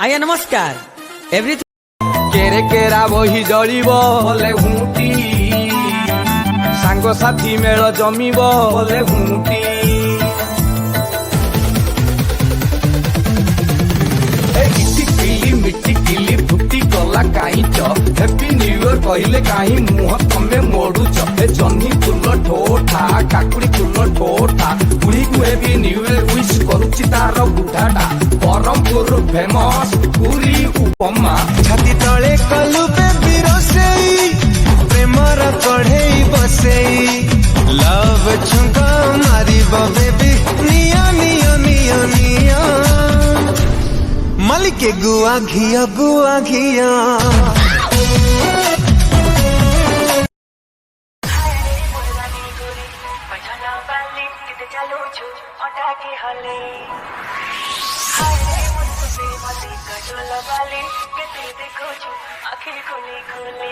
आज्ञा नमस्कार। एवरीथिंग केरे केरा बही जलिब बोले हुंटी सांग साथी मेल जमिब बोले हुंटी मिट्टी किली फुटी गला काईच हैप्पी न्यू इयर कहले काई मुह तमे मोड़ुच जन्नी फुल ठोठा काकुड़ी फुल ठोठा बुढ़ी को हैप्पी न्यू इयर विश करुची तार बुढ़ाटा बरमपुर फेमस पूरी उपमा छाती तले कलु बेबी रोसेई प्रेमर कढ़ेई बसेई लव छुंका मारिब बेबी निया निया निया निया मलिके गुआ घिया गुआ घिया आखिर खोले खोले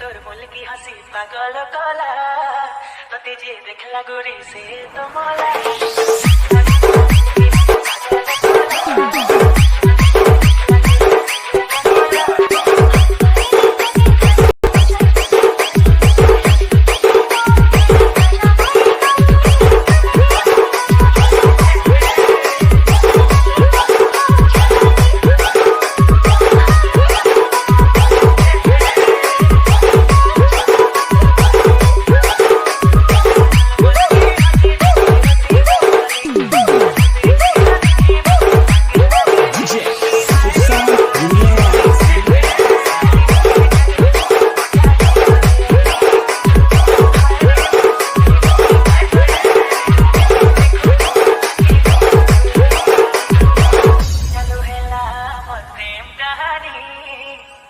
तोर बोल की हंसी पागल कला तो तेजे देखला गोरी से तो मला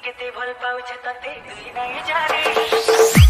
केते भल पाउछ तते दुई नै जाने।